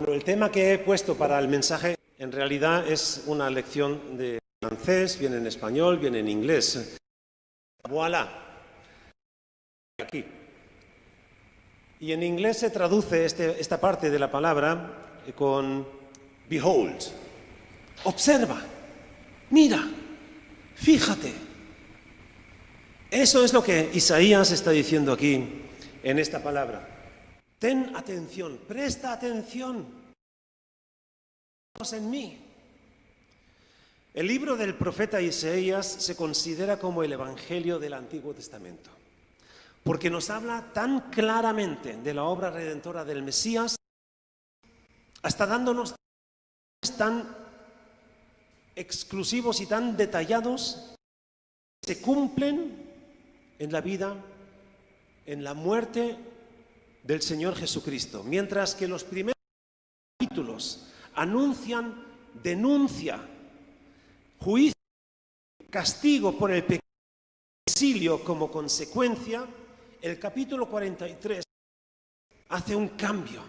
Pero el tema que he puesto para el mensaje en realidad es una lección de francés, viene en español, viene en inglés. Voilà. Aquí. Y en inglés se traduce esta parte de la palabra con behold. Observa. Mira. Fíjate. Eso es lo que Isaías está diciendo aquí en esta palabra. Ten atención, presta atención en mí. El libro del profeta Isaías se considera como el Evangelio del Antiguo Testamento, porque nos habla tan claramente de la obra redentora del Mesías, hasta dándonos tan exclusivos y tan detallados que se cumplen en la vida, en la muerte del Señor Jesucristo. Mientras que los primeros capítulos anuncian denuncia, juicio, castigo por el pecado, exilio como consecuencia, el capítulo 43 hace un cambio.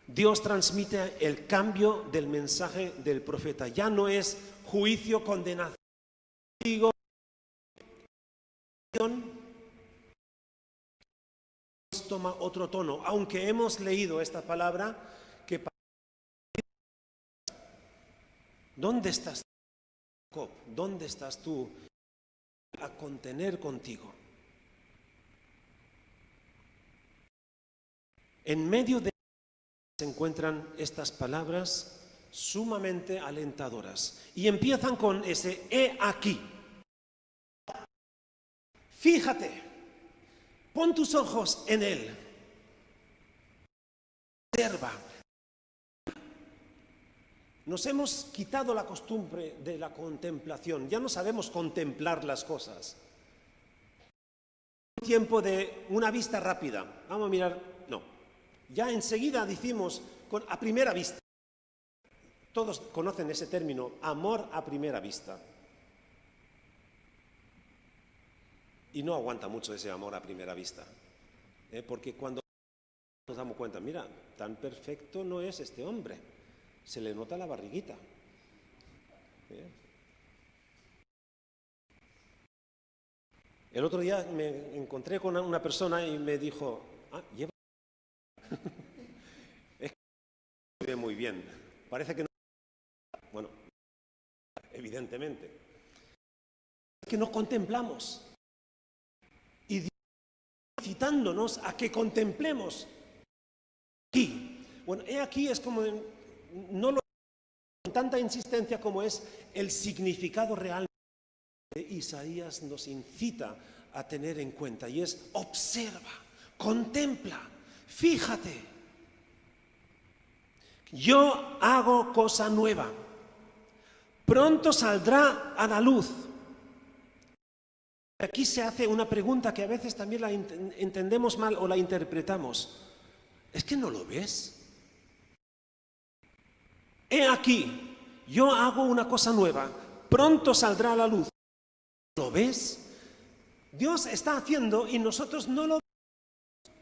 Dios transmite el cambio del mensaje del profeta. Ya no es juicio, condenación, castigo, toma otro tono, aunque hemos leído esta palabra que ¿dónde estás, Jacob? ¿Dónde estás tú a contener contigo? En medio de se encuentran estas palabras sumamente alentadoras y empiezan con ese he aquí. Fíjate. Pon tus ojos en Él. Observa. Nos hemos quitado la costumbre de la contemplación. Ya no sabemos contemplar las cosas. Un tiempo de una vista rápida. Vamos a mirar. No. Ya enseguida decimos a primera vista. Todos conocen ese término, amor a primera vista. Y no aguanta mucho ese amor a primera vista, porque cuando nos damos cuenta, mira, tan perfecto no es este hombre, se le nota la barriguita. El otro día me encontré con una persona y me dijo, lleva... es que se ve muy bien, parece que no... Bueno, evidentemente. Es que no contemplamos. Y Dios está incitándonos a que contemplemos aquí. Bueno, he aquí es como, no lo con tanta insistencia como es el significado real que Isaías nos incita a tener en cuenta, y es observa, contempla, fíjate. Yo hago cosa nueva, pronto saldrá a la luz. Aquí se hace una pregunta que a veces también la entendemos mal o la interpretamos. ¿Es que no lo ves? He aquí, yo hago una cosa nueva, pronto saldrá a la luz. ¿Lo ves? Dios está haciendo y nosotros no lo vemos.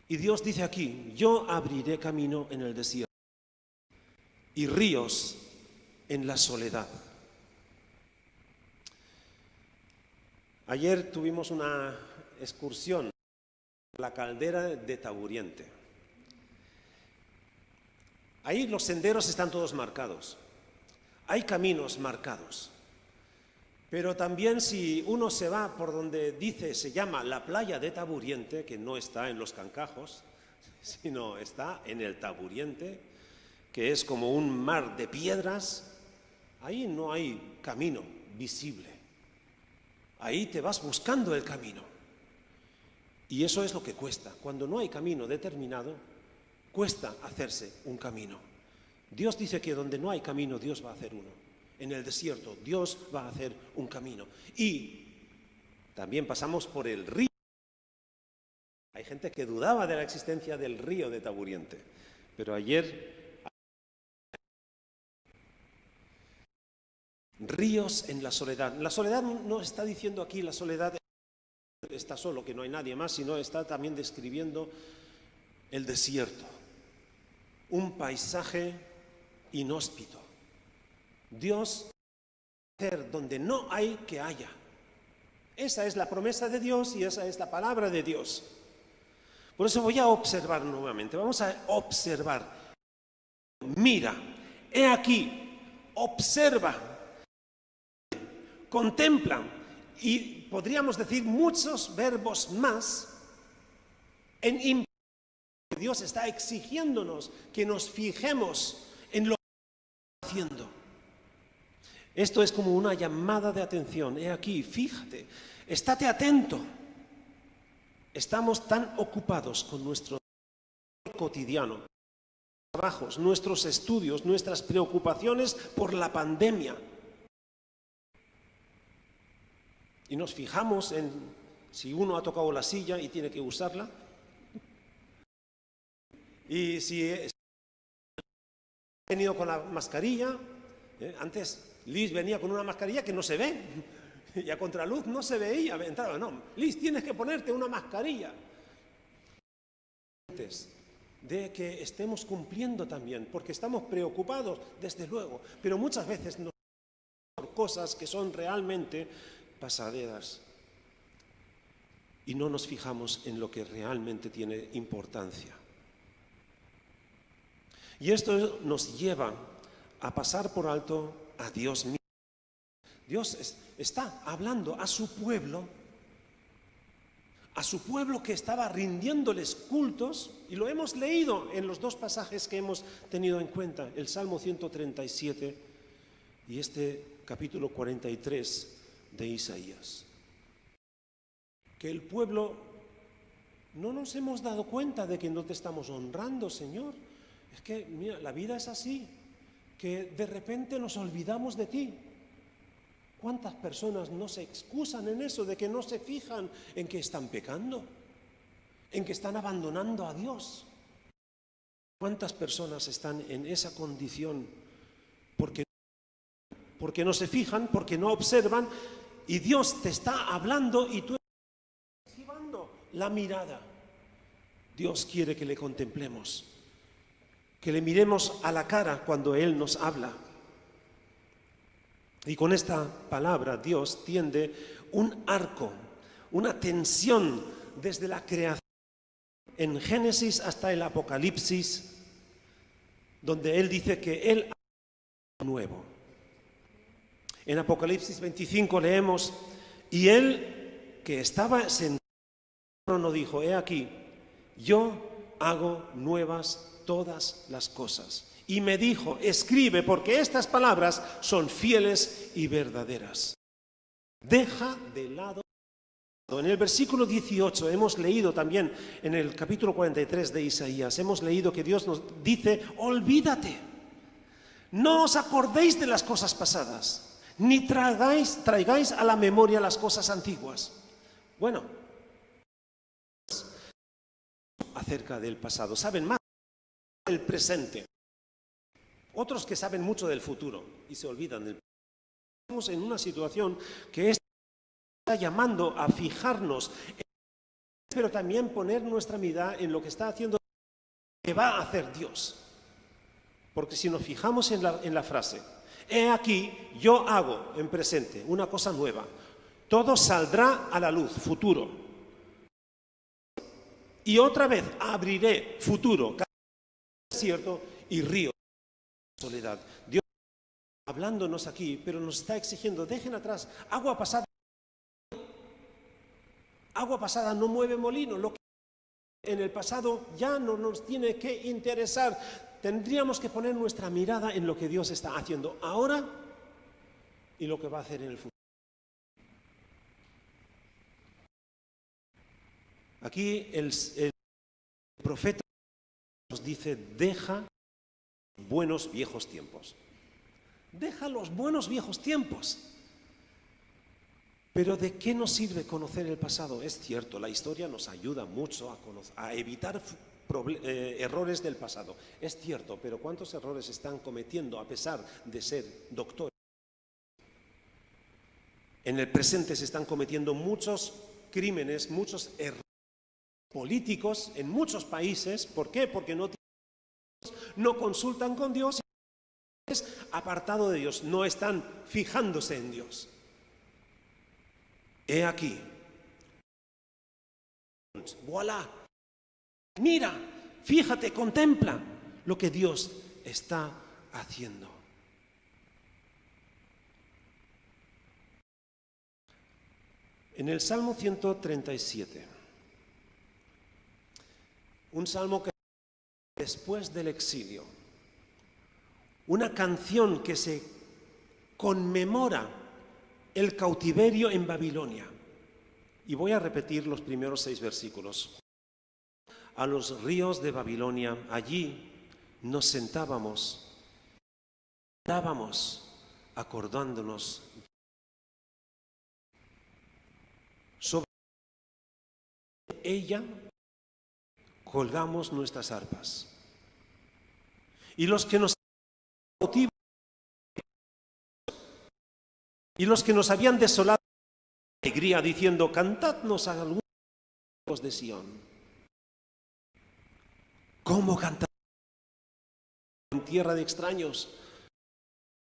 Y Dios dice aquí, yo abriré camino en el desierto y ríos en la soledad. Ayer tuvimos una excursión a la caldera de Taburiente. Ahí los senderos están todos marcados. Hay caminos marcados. Pero también si uno se va por donde dice, se llama la playa de Taburiente, que no está en los Cancajos, sino está en el Taburiente, que es como un mar de piedras, ahí no hay camino visible. Ahí te vas buscando el camino. Y eso es lo que cuesta. Cuando no hay camino determinado, cuesta hacerse un camino. Dios dice que donde no hay camino, Dios va a hacer uno. En el desierto, Dios va a hacer un camino. Y también pasamos por el río. Hay gente que dudaba de la existencia del río de Taburiente. Pero ayer... Ríos en la soledad. La soledad no está diciendo aquí, la soledad está solo, que no hay nadie más, sino está también describiendo el desierto. un paisaje inhóspito. Dios va a hacer donde no hay que haya. Esa es la promesa de Dios y esa es la palabra de Dios. Por eso voy a observar nuevamente. Vamos a observar. Mira, he aquí, observa, contempla. Y podríamos decir muchos verbos más en que Dios está exigiéndonos que nos fijemos en lo que está haciendo. Esto es como una llamada de atención. He aquí, fíjate, estate atento. Estamos tan ocupados con nuestro cotidiano, trabajos, nuestros estudios, nuestras preocupaciones por la pandemia. Y nos fijamos en si uno ha tocado la silla y tiene que usarla. Y si ha venido con la mascarilla. Antes Liz venía con una mascarilla que no se ve. Y a contraluz no se veía. Entraba, no, Liz, tienes que ponerte una mascarilla. De que estemos cumpliendo también, porque estamos preocupados, desde luego, pero muchas veces nos por cosas que son realmente pasaderas y no nos fijamos en lo que realmente tiene importancia. Y esto nos lleva a pasar por alto a Dios mismo. Dios está hablando a su pueblo que estaba rindiéndoles cultos, y lo hemos leído en los dos pasajes que hemos tenido en cuenta, el Salmo 137 y este capítulo 43 de Isaías. Que el pueblo no nos hemos dado cuenta de que no te estamos honrando, Señor. Es que, mira, la vida es así, que de repente nos olvidamos de ti. ¿Cuántas personas no se excusan en eso, de que no se fijan en que están pecando, en que están abandonando a Dios? ¿Cuántas personas están en esa condición porque no se fijan, porque no observan, y Dios te está hablando y tú estás esquivando la mirada? Dios quiere que le contemplemos, que le miremos a la cara cuando Él nos habla. Y con esta palabra Dios tiende un arco, una tensión desde la creación en Génesis hasta el Apocalipsis, donde Él dice que Él hace nuevo. En Apocalipsis 25 leemos, y Él que estaba sentado en el trono dijo, he aquí, yo hago nuevas todas las cosas. Y me dijo, escribe, porque estas palabras son fieles y verdaderas. Deja de lado. En el versículo 18 hemos leído también, en el capítulo 43 de Isaías, hemos leído que Dios nos dice, olvídate, no os acordéis de las cosas pasadas, ni traigáis a la memoria las cosas antiguas. Bueno, acerca del pasado, saben más del presente. Otros que saben mucho del futuro y se olvidan del presente. Estamos en una situación que está llamando a fijarnos, pero también poner nuestra mirada en lo que está haciendo, que va a hacer Dios. Porque si nos fijamos en la frase, he aquí, yo hago en presente una cosa nueva, todo saldrá a la luz, futuro. Y otra vez abriré, futuro, desierto y río. Soledad. Dios está hablándonos aquí, pero nos está exigiendo, dejen atrás, agua pasada no mueve molino, lo que en el pasado ya no nos tiene que interesar. Tendríamos que poner nuestra mirada en lo que Dios está haciendo ahora y lo que va a hacer en el futuro. Aquí el profeta nos dice, deja buenos viejos tiempos. Deja los buenos viejos tiempos. Pero ¿de qué nos sirve conocer el pasado? Es cierto, la historia nos ayuda mucho a evitar errores del pasado. Es cierto, pero ¿cuántos errores están cometiendo a pesar de ser doctores? En el presente se están cometiendo muchos crímenes, muchos errores políticos en muchos países. ¿Por qué? Porque no tienen no consultan con Dios, es apartado de Dios, no están fijándose en Dios. He aquí, voilà, mira, fíjate, contempla lo que Dios está haciendo. En el Salmo 137, un salmo que después del exilio, una canción que se conmemora el cautiverio en Babilonia. Y voy a repetir los primeros 6 versículos. A los ríos de Babilonia, allí nos sentábamos, estábamos acordándonos sobre ella, colgamos nuestras arpas. Y los que nos habían desolado de alegría, diciendo, cantadnos a algunos de Sión. ¿Cómo cantar en tierra de extraños?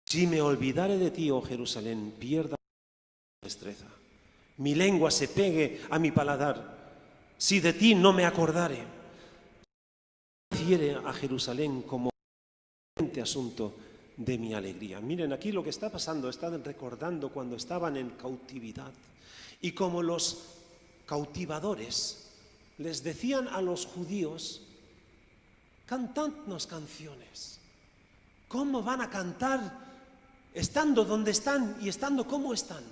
Si me olvidare de ti, oh Jerusalén, pierda mi destreza. Mi lengua se pegue a mi paladar. Si de ti no me acordare, refiere a Jerusalén como asunto de mi alegría. Miren, aquí lo que está pasando, están recordando cuando estaban en cautividad y como los cautivadores les decían a los judíos, cantadnos canciones. ¿Cómo van a cantar estando donde están y estando como están?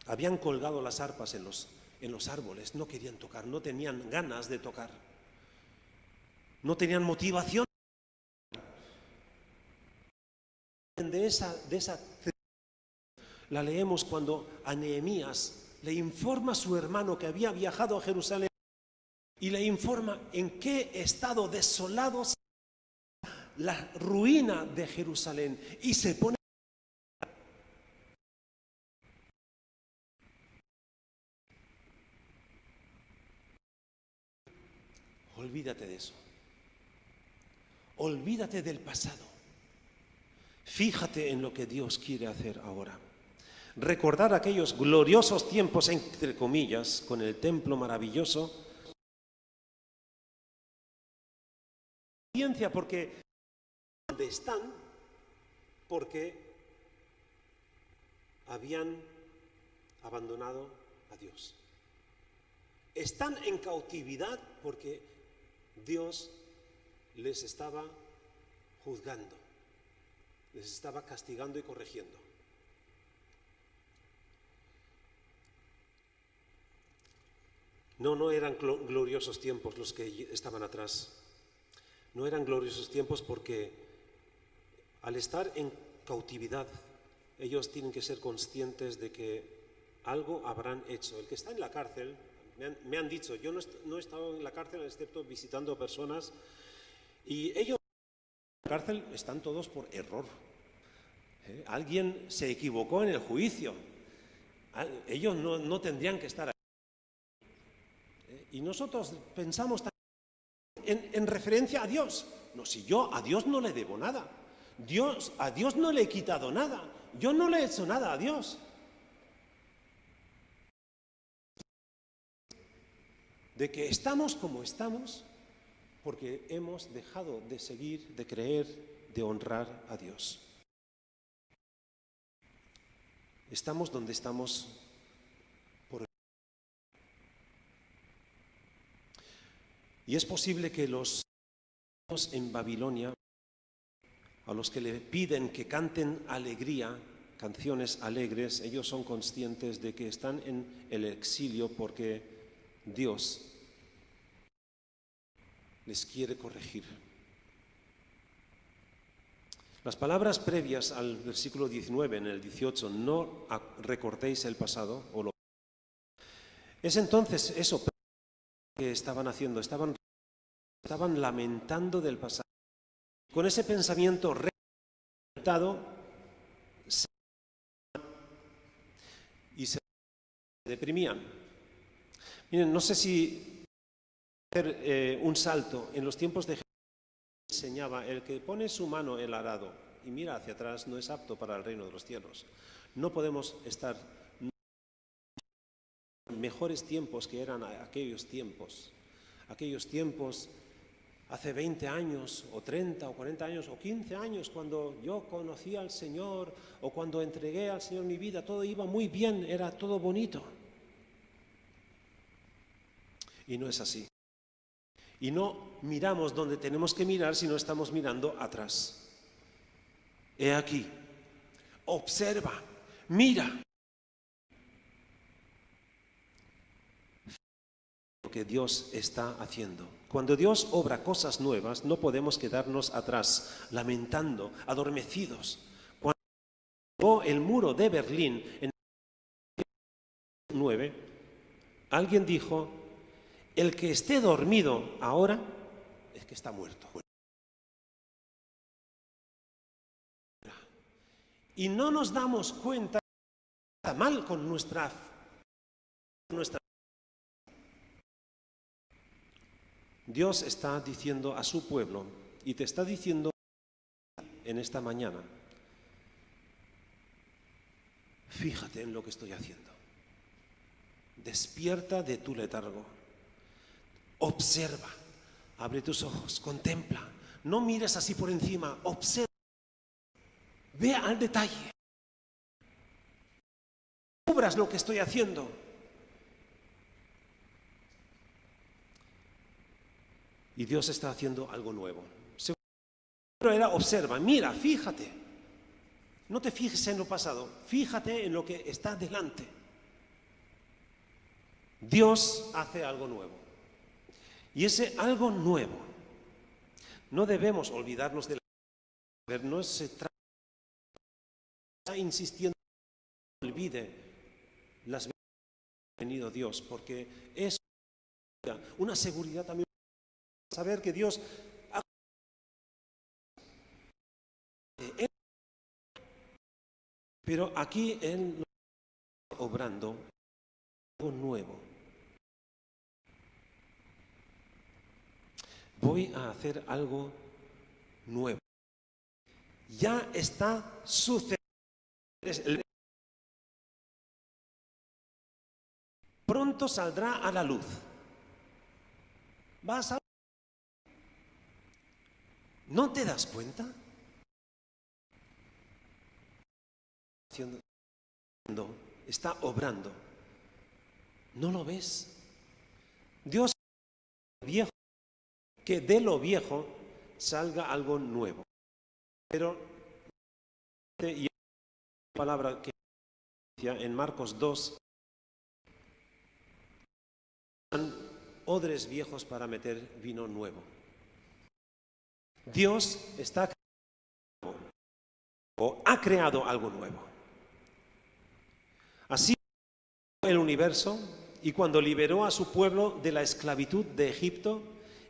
Habían colgado las arpas en los árboles, no querían tocar, no tenían ganas de tocar, no tenían motivación. De esa la leemos cuando a Nehemías le informa a su hermano que había viajado a Jerusalén y le informa en qué estado desolado la ruina de Jerusalén y se pone. Olvídate de eso. Olvídate del pasado. Fíjate en lo que Dios quiere hacer ahora. Recordar aquellos gloriosos tiempos, entre comillas, con el templo maravilloso. Porque donde están, porque habían abandonado a Dios. Están en cautividad porque Dios les estaba juzgando, les estaba castigando y corrigiendo. No eran gloriosos tiempos los que estaban atrás. No eran gloriosos tiempos porque al estar en cautividad, ellos tienen que ser conscientes de que algo habrán hecho. El que está en la cárcel, me han dicho, yo no he estado en la cárcel excepto visitando personas, y ellos en la cárcel están todos por error. Alguien se equivocó en el juicio. Ellos no tendrían que estar ahí. Y nosotros pensamos en referencia a Dios. No, si yo a Dios no le debo nada. A Dios no le he quitado nada. Yo no le he hecho nada a Dios. De que estamos como estamos porque hemos dejado de seguir, de creer, de honrar a Dios. Estamos donde estamos por. Y es posible que los en Babilonia, a los que le piden que canten alegría, canciones alegres, ellos son conscientes de que están en el exilio porque Dios les quiere corregir. Las palabras previas al versículo 19, en el 18, no recortéis el pasado, es entonces eso que estaban haciendo, estaban lamentando del pasado. Con ese pensamiento lamentado y se deprimían. Miren, no sé si hacer un salto. En los tiempos de Jesús enseñaba, el que pone su mano en el arado y mira hacia atrás no es apto para el reino de los cielos. No podemos estar en mejores tiempos que eran aquellos tiempos. Aquellos tiempos hace 20 años, o 30, o 40 años, o 15 años, cuando yo conocí al Señor, o cuando entregué al Señor mi vida, todo iba muy bien, era todo bonito. Y no es así. Y no miramos donde tenemos que mirar, sino estamos mirando atrás. He aquí, observa, mira. Lo que Dios está haciendo. Cuando Dios obra cosas nuevas, no podemos quedarnos atrás, lamentando, adormecidos. Cuando llegó el muro de Berlín en 1909, alguien dijo, el que esté dormido ahora es que está muerto. Y no nos damos cuenta que está mal con nuestra. Dios está diciendo a su pueblo y te está diciendo en esta mañana, fíjate en lo que estoy haciendo. Despierta de tu letargo. Observa. Abre tus ojos. Contempla. No mires así por encima. Observa. Ve al detalle. Descubras lo que estoy haciendo. Y Dios está haciendo algo nuevo. Pero era observa, mira, fíjate. No te fijes en lo pasado, fíjate en lo que está delante. Dios hace algo nuevo. Y ese algo nuevo, no debemos olvidarnos de la. No se trata, está insistiendo en que olvide las veces que ha venido Dios, porque es una seguridad también. Saber que Dios ha. Pero aquí Él está obrando algo nuevo. Voy a hacer algo nuevo. Ya está sucediendo. Pronto saldrá a la luz. Vas a. ¿No te das cuenta? Está obrando. ¿No lo ves? Dios es viejo, que de lo viejo salga algo nuevo. Pero y la palabra que en Marcos 2, odres viejos para meter vino nuevo. Dios está creando, o ha creado algo nuevo. Así el universo, y cuando liberó a su pueblo de la esclavitud de Egipto,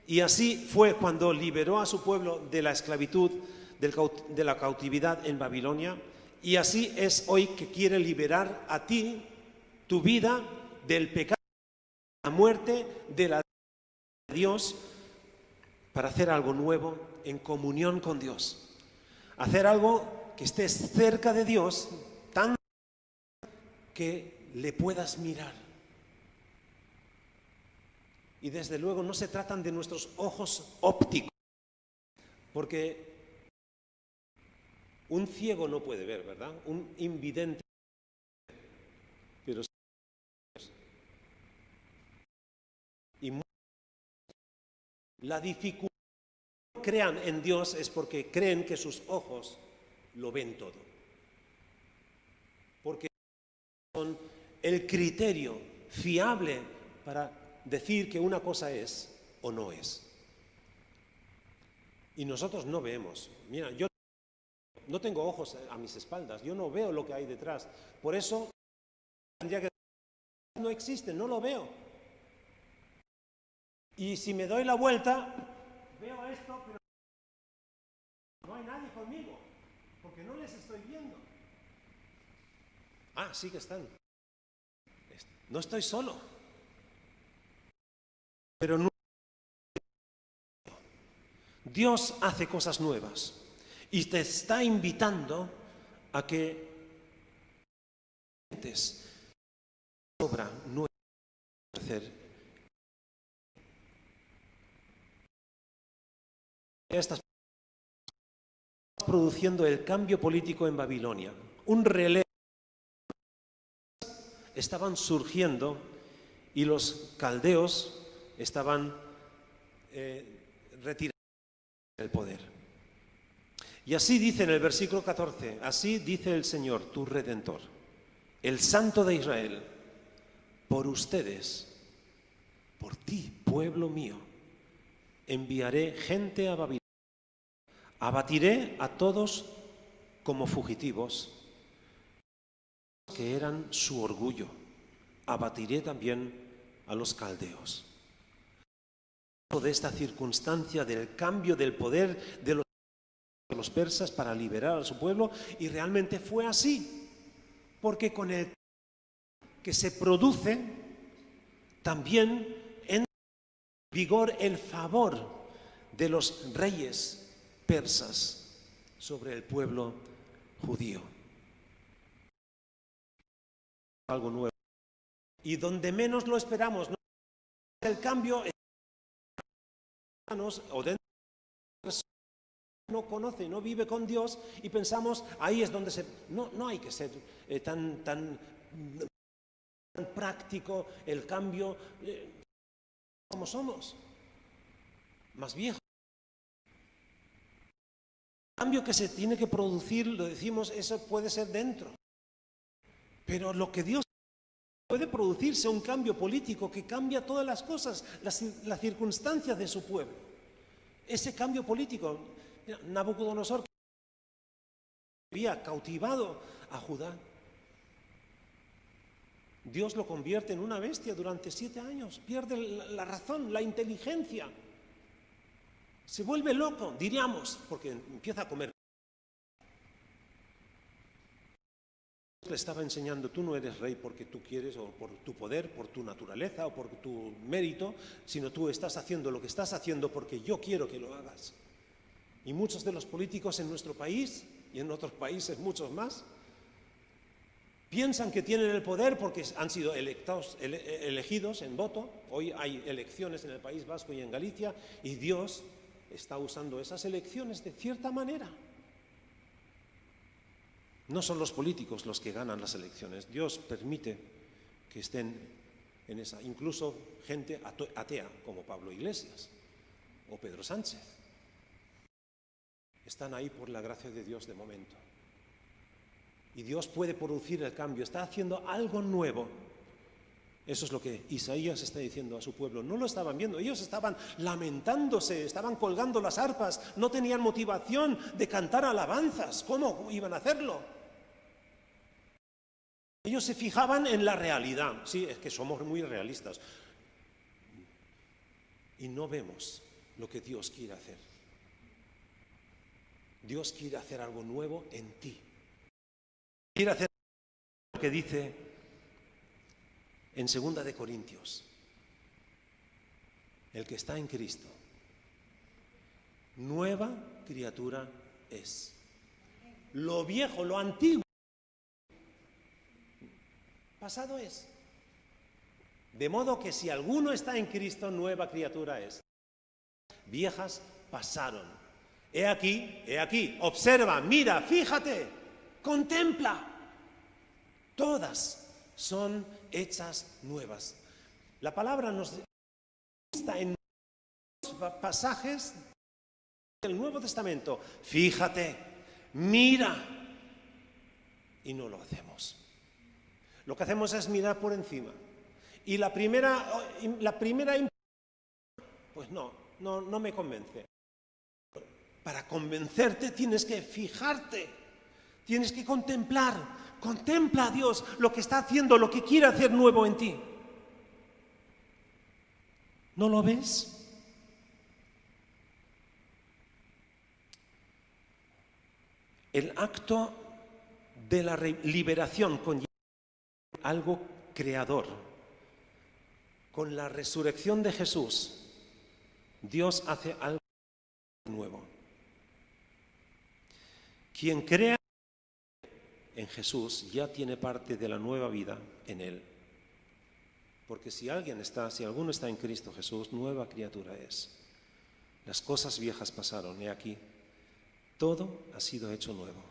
y así fue cuando liberó a su pueblo de la esclavitud de la cautividad en Babilonia, y así es hoy que quiere liberar a ti, tu vida, del pecado, de la muerte, de la de Dios, para hacer algo nuevo en comunión con Dios. Hacer algo que estés cerca de Dios, tan que le puedas mirar. Y desde luego no se tratan de nuestros ojos ópticos, porque un ciego no puede ver, ¿verdad? Un invidente, pero y la dificultad que crean en Dios es porque creen que sus ojos lo ven todo. Porque son el criterio fiable para decir que una cosa es o no es. Y nosotros no vemos. Mira, yo no tengo ojos a mis espaldas, yo no veo lo que hay detrás. Por eso tendría que no existe, no lo veo. Y si me doy la vuelta, veo esto, pero no hay nadie conmigo, porque no les estoy viendo. Ah, sí que están. No estoy solo. Pero no Dios hace cosas nuevas y te está invitando a que obra nueva hacer. Estás produciendo el cambio político en Babilonia. Un relevo estaban surgiendo y los caldeos estaban retirando el poder. Y así dice en el versículo 14, así dice el Señor, tu Redentor, el Santo de Israel, por ustedes, por ti, pueblo mío, enviaré gente a Babilonia. Abatiré a todos como fugitivos, que eran su orgullo. Abatiré también a los caldeos. De esta circunstancia del cambio del poder de los persas para liberar a su pueblo, y realmente fue así, porque con el que se produce también en vigor el favor de los reyes persas sobre el pueblo judío. Algo nuevo. Y donde menos lo esperamos, ¿no? El cambio o dentro de no conoce, no vive con Dios y pensamos ahí es donde no hay que ser tan práctico el cambio como somos, más viejos. El cambio que se tiene que producir, lo decimos, eso puede ser dentro. Pero lo que Dios puede producirse un cambio político que cambia todas las cosas, las circunstancias de su pueblo. Ese cambio político, Nabucodonosor había cautivado a Judá. Dios lo convierte en una bestia durante 7 años, pierde la razón, la inteligencia. Se vuelve loco, diríamos, porque empieza a comer. Le estaba enseñando, tú no eres rey porque tú quieres, o por tu poder, por tu naturaleza, o por tu mérito, sino tú estás haciendo lo que estás haciendo porque yo quiero que lo hagas. Y muchos de los políticos en nuestro país, y en otros países muchos más, piensan que tienen el poder porque han sido elegidos en voto. Hoy hay elecciones en el País Vasco y en Galicia, y Dios está usando esas elecciones de cierta manera. No son los políticos los que ganan las elecciones. Dios permite que estén en esa, incluso gente atea como Pablo Iglesias o Pedro Sánchez. Están ahí por la gracia de Dios de momento. Y Dios puede producir el cambio, está haciendo algo nuevo. Eso es lo que Isaías está diciendo a su pueblo. No lo estaban viendo, ellos estaban lamentándose, estaban colgando las arpas, no tenían motivación de cantar alabanzas. ¿Cómo iban a hacerlo? Ellos se fijaban en la realidad. Sí, es que somos muy realistas. Y no vemos lo que Dios quiere hacer. Dios quiere hacer algo nuevo en ti. Quiere hacer lo que dice en 2 de Corintios. El que está en Cristo, nueva criatura es. Lo viejo, lo antiguo, pasado es. De modo que si alguno está en Cristo, nueva criatura es. Viejas pasaron. He aquí, observa, mira, fíjate, contempla. Todas son hechas nuevas. La palabra nos está en pasajes del Nuevo Testamento. Fíjate, mira, y no lo hacemos. Lo que hacemos es mirar por encima. Y la primera, pues no me convence. Para convencerte tienes que fijarte, tienes que contemplar. Contempla a Dios lo que está haciendo, lo que quiere hacer nuevo en ti. ¿No lo ves? El acto de la liberación conlleva algo creador. Con la resurrección de Jesús, Dios hace algo nuevo. Quien crea en Jesús ya tiene parte de la nueva vida en Él. Porque si alguno está en Cristo Jesús, nueva criatura es. Las cosas viejas pasaron, he aquí, todo ha sido hecho nuevo.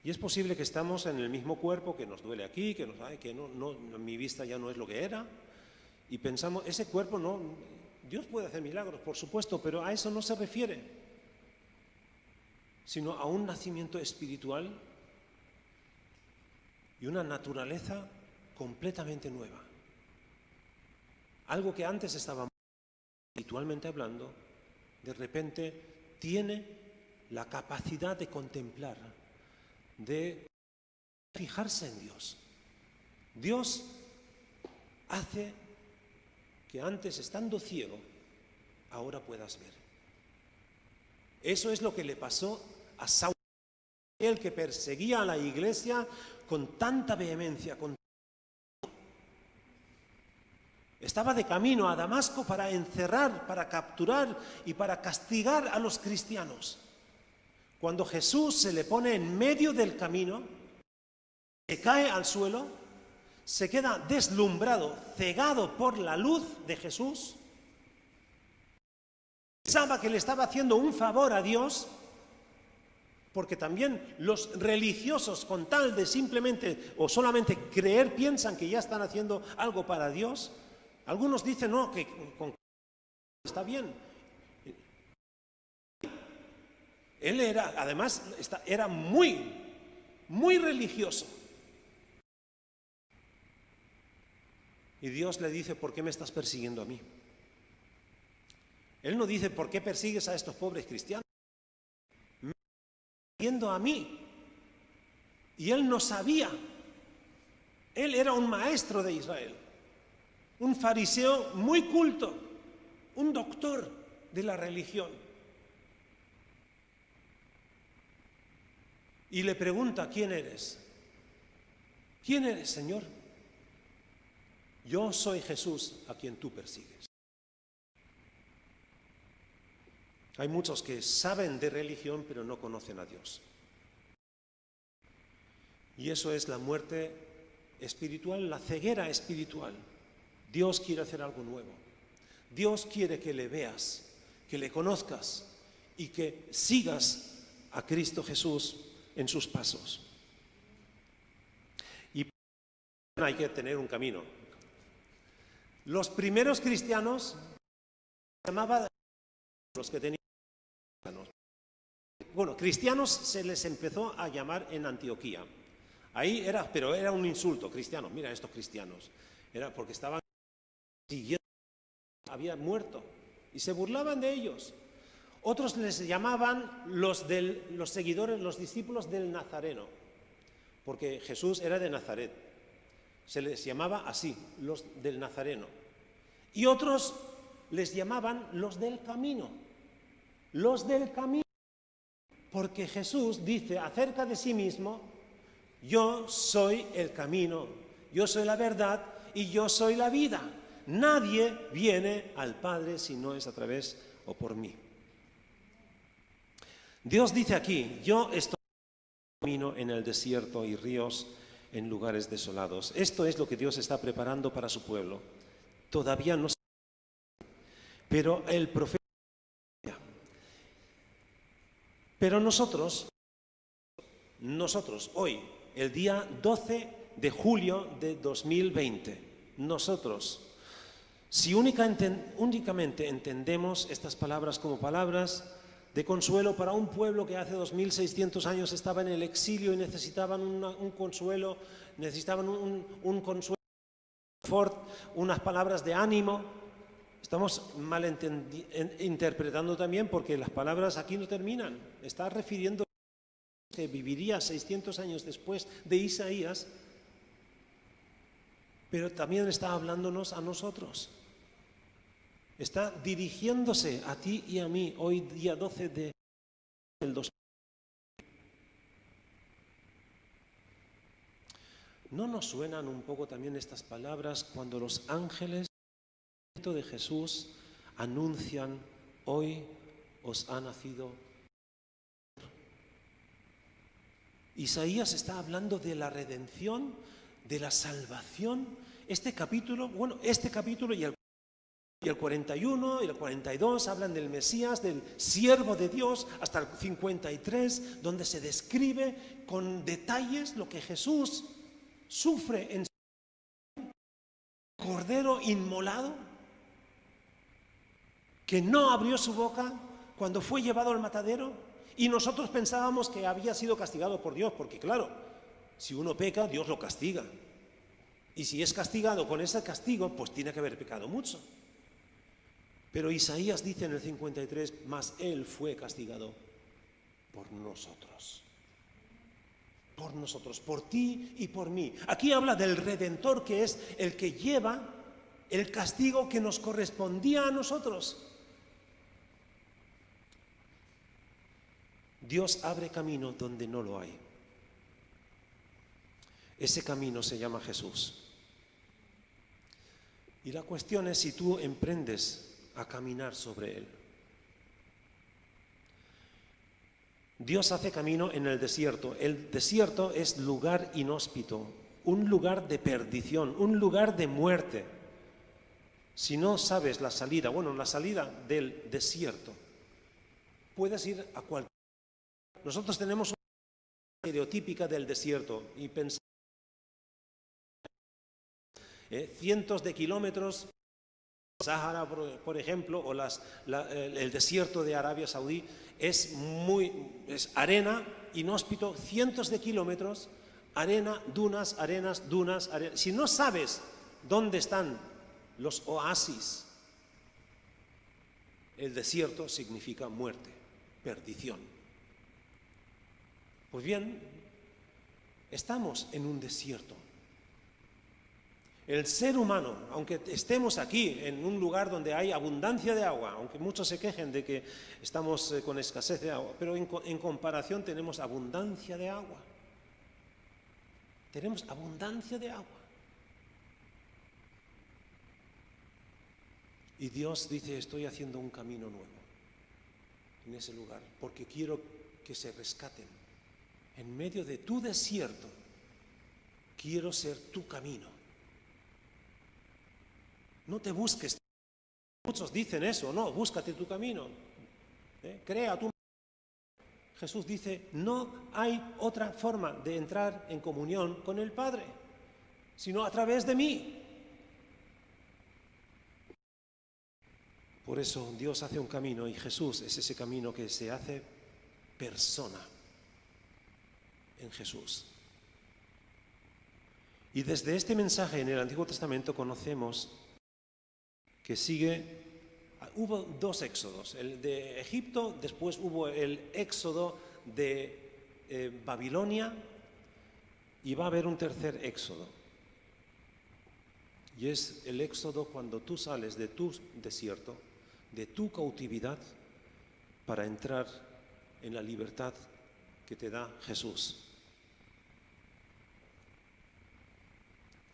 Y es posible que estamos en el mismo cuerpo, que nos duele aquí, que mi vista ya no es lo que era, y pensamos, ese cuerpo no, Dios puede hacer milagros, por supuesto, pero a eso no se refiere, sino a un nacimiento espiritual y una naturaleza completamente nueva. Algo que antes estaba espiritualmente hablando, de repente tiene la capacidad de contemplar, de fijarse en Dios. Dios hace que antes, estando ciego, ahora puedas ver. Eso es lo que le pasó a Saulo, el que perseguía a la iglesia con tanta vehemencia. Estaba de camino a Damasco para encerrar, para capturar y para castigar a los cristianos. Cuando Jesús se le pone en medio del camino, se cae al suelo, se queda deslumbrado, cegado por la luz de Jesús, pensaba que le estaba haciendo un favor a Dios, porque también los religiosos, con tal de simplemente o solamente creer, piensan que ya están haciendo algo para Dios. Algunos dicen, no, que está bien. Él era muy, muy religioso. Y Dios le dice, ¿por qué me estás persiguiendo a mí? Él no dice, ¿por qué persigues a estos pobres cristianos? Me está persiguiendo a mí. Y él no sabía. Él era un maestro de Israel, un fariseo muy culto, un doctor de la religión. Y le pregunta, ¿quién eres? ¿Quién eres, Señor? Yo soy Jesús a quien tú persigues. Hay muchos que saben de religión pero no conocen a Dios. Y eso es la muerte espiritual, la ceguera espiritual. Dios quiere hacer algo nuevo. Dios quiere que le veas, que le conozcas y que sigas a Cristo Jesús en sus pasos. Y hay que tener un camino. Los primeros cristianos se llamaban los que tenían. Bueno, cristianos se les empezó a llamar en Antioquía. Ahí pero era un insulto, cristianos. Mira estos cristianos. Era porque estaban siguiendo, habían muerto y se burlaban de ellos. Otros les llamaban los seguidores, los discípulos del Nazareno, porque Jesús era de Nazaret. Se les llamaba así, los del Nazareno. Y otros les llamaban los del camino. Los del camino. Porque Jesús dice acerca de sí mismo, yo soy el camino, yo soy la verdad y yo soy la vida. Nadie viene al Padre si no es a través o por mí. Dios dice aquí, yo estoy camino en el desierto y ríos en lugares desolados. Esto es lo que Dios está preparando para su pueblo. Todavía no se... Pero el profeta... Pero nosotros hoy, el día 12 de julio de 2020, nosotros, si únicamente entendemos estas palabras como palabras de consuelo para un pueblo que hace 2600 años estaba en el exilio y necesitaban un consuelo, necesitaban un consuelo, unas palabras de ánimo. Estamos interpretando también porque las palabras aquí no terminan. Está refiriendo a que viviría 600 años después de Isaías, pero también está hablándonos a nosotros. Está dirigiéndose a ti y a mí hoy día 12 del 2000. ¿No nos suenan un poco también estas palabras cuando los ángeles de Jesús anuncian hoy os ha nacido. Isaías está hablando de la redención, de la salvación. Este capítulo y el 41 y el 42 hablan del Mesías, del siervo de Dios, hasta el 53, donde se describe con detalles lo que Jesús sufre en su cordero inmolado, que no abrió su boca cuando fue llevado al matadero. Y nosotros pensábamos que había sido castigado por Dios, porque claro, si uno peca, Dios lo castiga. Y si es castigado con ese castigo, pues tiene que haber pecado mucho. Pero Isaías dice en el 53, mas Él fue castigado por nosotros. Por nosotros, por ti y por mí. Aquí habla del Redentor, que es el que lleva el castigo que nos correspondía a nosotros. Dios abre camino donde no lo hay. Ese camino se llama Jesús. Y la cuestión es si tú emprendes a caminar sobre él. Dios hace camino en el desierto. El desierto es lugar inhóspito, un lugar de perdición, un lugar de muerte. Si no sabes la salida, la salida del desierto, puedes ir a cualquier. Nosotros tenemos una estereotípica del desierto y pensamos cientos de kilómetros, Sahara, por ejemplo, o el desierto de Arabia Saudí, es arena, inhóspito, cientos de kilómetros, arena, dunas, arenas, dunas, arenas. Si no sabes dónde están los oasis, el desierto significa muerte, perdición. Pues bien, estamos en un desierto. El ser humano, aunque estemos aquí en un lugar donde hay abundancia de agua, aunque muchos se quejen de que estamos con escasez de agua, pero en comparación tenemos abundancia de agua. Tenemos abundancia de agua. Y Dios dice, estoy haciendo un camino nuevo en ese lugar, porque quiero que se rescaten. En medio de tu desierto, quiero ser tu camino. No te busques. Muchos dicen eso, no, búscate tu camino. Crea tu. Jesús dice, no hay otra forma de entrar en comunión con el Padre, sino a través de mí. Por eso Dios hace un camino y Jesús es ese camino que se hace persona en Jesús. Y desde este mensaje en el Antiguo Testamento conocemos que hubo dos éxodos, el de Egipto, después hubo el éxodo de Babilonia y va a haber un tercer éxodo. Y es el éxodo cuando tú sales de tu desierto, de tu cautividad, para entrar en la libertad que te da Jesús.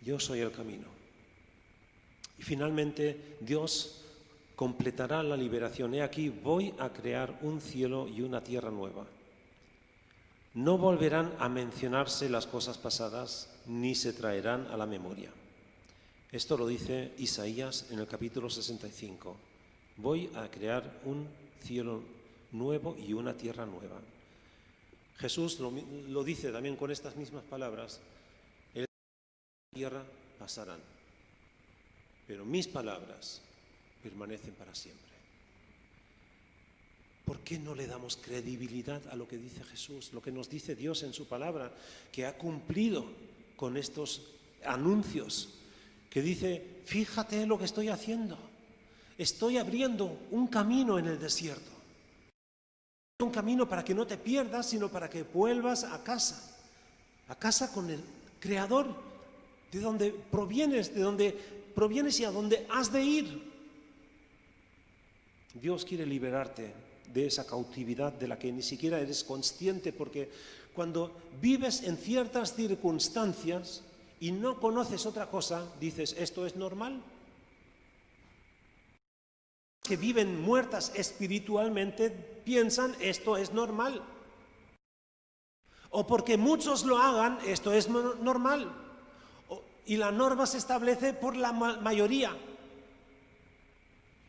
Yo soy el camino. Y finalmente Dios completará la liberación. He aquí, voy a crear un cielo y una tierra nueva. No volverán a mencionarse las cosas pasadas, ni se traerán a la memoria. Esto lo dice Isaías en el capítulo 65. Voy a crear un cielo nuevo y una tierra nueva. Jesús lo dice también con estas mismas palabras. El cielo y la tierra pasarán, pero mis palabras permanecen para siempre. ¿Por qué no le damos credibilidad a lo que dice Jesús, lo que nos dice Dios en su palabra, que ha cumplido con estos anuncios, que dice, fíjate lo que estoy haciendo, estoy abriendo un camino en el desierto, un camino para que no te pierdas, sino para que vuelvas a casa con el Creador, de donde provienes y a donde has de ir. Dios quiere liberarte de esa cautividad de la que ni siquiera eres consciente, porque cuando vives en ciertas circunstancias y no conoces otra cosa, dices, ¿esto es normal? que viven muertas espiritualmente piensan esto es normal. O porque muchos lo hagan, esto es normal. Y la norma se establece por la mayoría.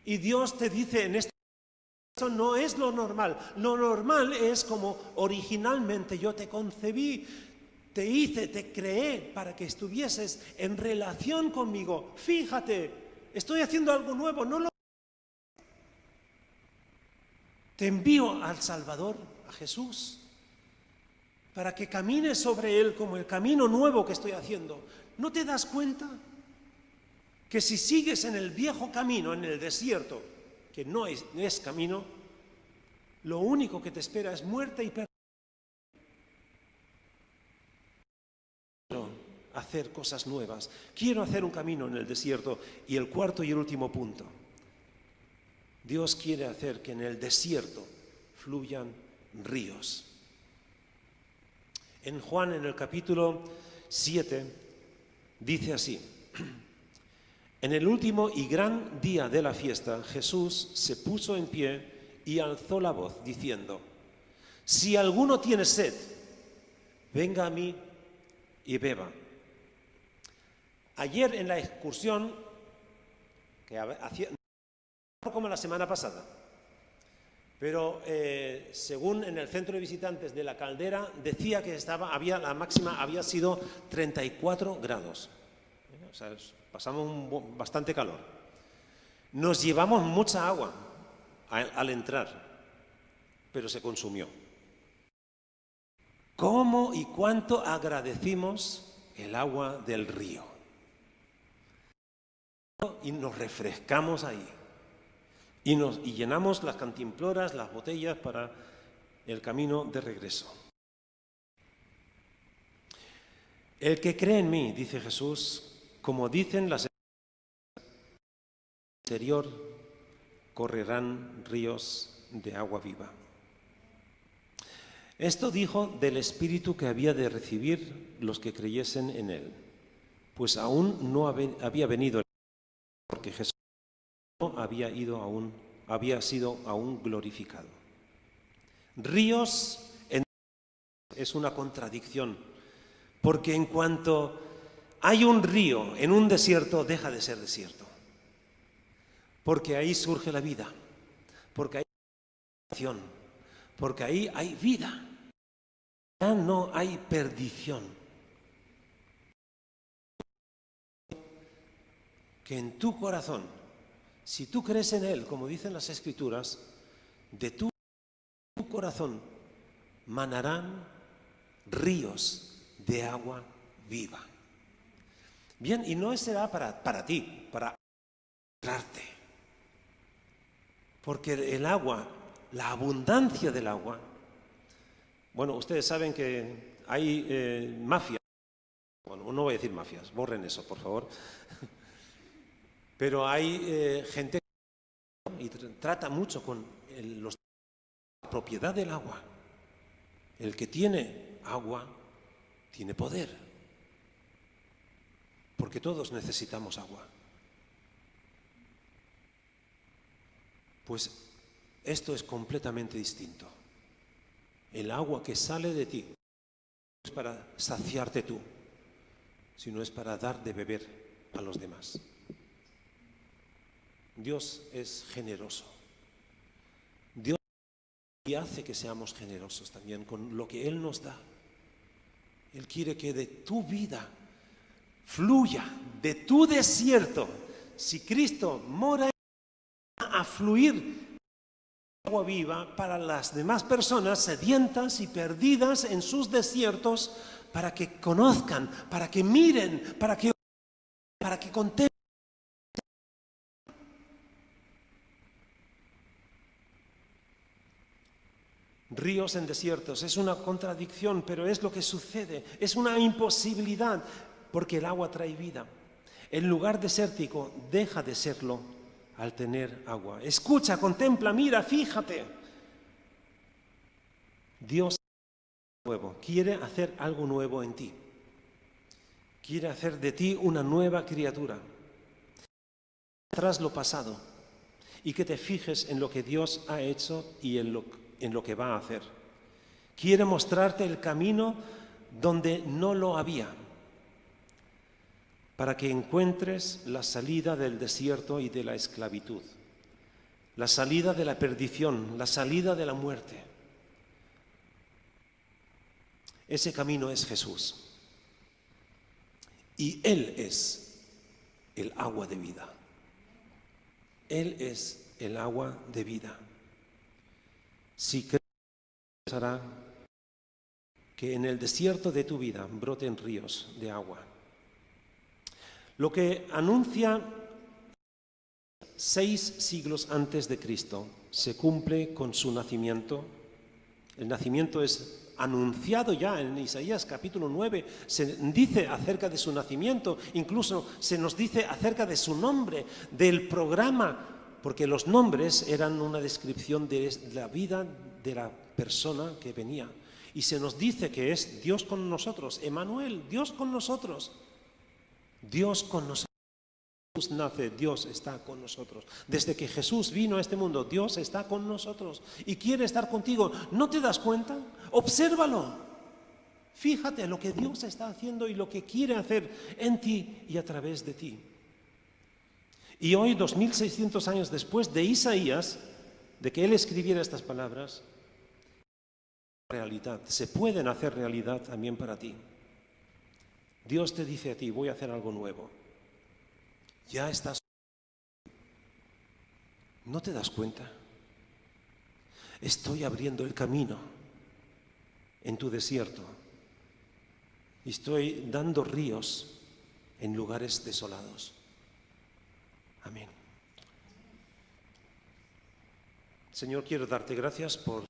Y Dios te dice en esto, eso no es lo normal. Lo normal es como originalmente yo te concebí, te hice, te creé para que estuvieses en relación conmigo. Fíjate, estoy haciendo algo nuevo, no lo... Te envío al Salvador, a Jesús, para que camines sobre Él como el camino nuevo que estoy haciendo. ¿No te das cuenta que si sigues en el viejo camino, en el desierto, que no es camino, lo único que te espera es muerte y pérdida? Quiero hacer cosas nuevas, quiero hacer un camino en el desierto. Y el cuarto y el último punto, Dios quiere hacer que en el desierto fluyan ríos. En Juan, en el capítulo 7, dice así: en el último y gran día de la fiesta, Jesús se puso en pie y alzó la voz, diciendo: si alguno tiene sed, venga a mí y beba. Ayer en la excursión, que hacía, no como la semana pasada, pero según en el centro de visitantes de la Caldera, decía que la máxima había sido 34 grados. O sea, pasamos bastante calor. Nos llevamos mucha agua al entrar, pero se consumió. ¿Cómo y cuánto agradecimos el agua del río? Y nos refrescamos ahí. Y llenamos las cantimploras, las botellas para el camino de regreso. El que cree en mí, dice Jesús, como dicen las interior, correrán ríos de agua viva. Esto dijo del Espíritu que había de recibir los que creyesen en Él, pues aún no había venido, porque Jesús no había sido aún glorificado. Ríos es una contradicción, porque en cuanto hay un río en un desierto, deja de ser desierto, porque ahí surge la vida, porque ahí hay acción, porque ahí hay vida, ya no hay perdición. Que en tu corazón, si tú crees en Él, como dicen las Escrituras, de tu corazón manarán ríos de agua viva. Bien, y no será para ti, para alegrarte. Porque el agua, la abundancia del agua, bueno, ustedes saben que hay mafias, bueno, no voy a decir mafias, borren eso, por favor. Pero hay gente que trata mucho con la propiedad del agua. El que tiene agua tiene poder, porque todos necesitamos agua. Pues esto es completamente distinto. El agua que sale de ti no es para saciarte tú, sino es para dar de beber a los demás. Dios es generoso. Dios hace que seamos generosos también con lo que Él nos da. Él quiere que de tu vida fluya, de tu desierto. Si Cristo mora, a fluir agua viva para las demás personas sedientas y perdidas en sus desiertos, para que conozcan, para que miren, para que contemplen. Ríos en desiertos, es una contradicción, pero es lo que sucede, es una imposibilidad, porque el agua trae vida. El lugar desértico deja de serlo al tener agua. Escucha, contempla, mira, fíjate. Dios nuevo, quiere hacer algo nuevo en ti. Quiere hacer de ti una nueva criatura. Tras lo pasado y que te fijes en lo que Dios ha hecho y en lo que va a hacer. Quiere mostrarte el camino donde no lo había, para que encuentres la salida del desierto y de la esclavitud, la salida de la perdición, la salida de la muerte. Ese camino es Jesús. Y Él es el agua de vida. Él es el agua de vida. Si crees, hará que en el desierto de tu vida broten ríos de agua. Lo que anuncia 6 siglos antes de Cristo se cumple con su nacimiento. El nacimiento es anunciado ya en Isaías capítulo 9, se dice acerca de su nacimiento, incluso se nos dice acerca de su nombre, del programa, porque los nombres eran una descripción de la vida de la persona que venía. Y se nos dice que es Dios con nosotros, Emmanuel, Dios con nosotros. Dios con nosotros. Jesús nace, Dios está con nosotros. Desde que Jesús vino a este mundo, Dios está con nosotros y quiere estar contigo. ¿No te das cuenta? Obsérvalo. Fíjate lo que Dios está haciendo y lo que quiere hacer en ti y a través de ti. Y hoy, 2600 años después de Isaías, de que él escribiera estas palabras, realidad, se pueden hacer realidad también para ti. Dios te dice a ti, voy a hacer algo nuevo. Ya estás. ¿No te das cuenta? Estoy abriendo el camino en tu desierto. Y estoy dando ríos en lugares desolados. Amén. Señor, quiero darte gracias por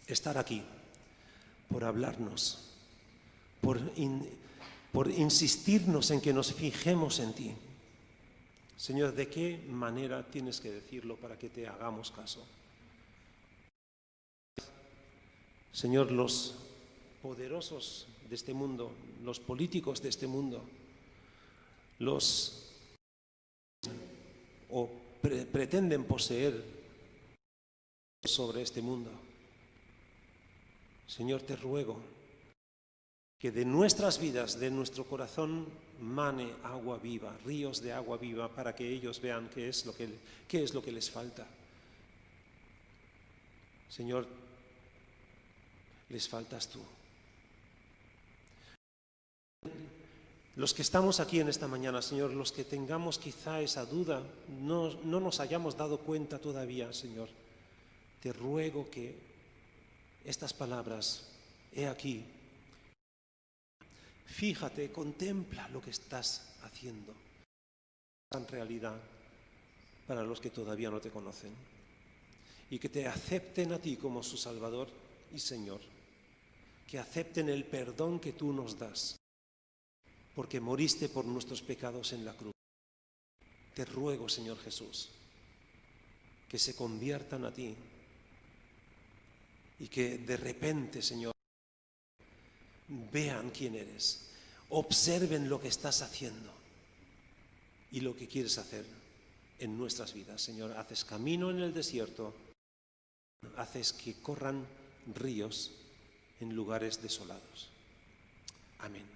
estar aquí, por hablarnos, por insistirnos en que nos fijemos en ti. Señor, ¿de qué manera tienes que decirlo para que te hagamos caso? Señor, los poderosos de este mundo, los políticos de este mundo, pretenden poseer sobre este mundo. Señor, te ruego que de nuestras vidas, de nuestro corazón, mane agua viva, ríos de agua viva, para que ellos vean qué es lo que les falta. Señor, les faltas tú. Los que estamos aquí en esta mañana, Señor, los que tengamos quizá esa duda, no nos hayamos dado cuenta todavía, Señor, te ruego que estas palabras, he aquí, fíjate, contempla lo que estás haciendo en realidad para los que todavía no te conocen, y que te acepten a ti como su Salvador y Señor, que acepten el perdón que tú nos das, porque moriste por nuestros pecados en la cruz. Te ruego, Señor Jesús, que se conviertan a ti y que de repente, Señor, vean quién eres, observen lo que estás haciendo y lo que quieres hacer en nuestras vidas. Señor, haces camino en el desierto, haces que corran ríos en lugares desolados. Amén.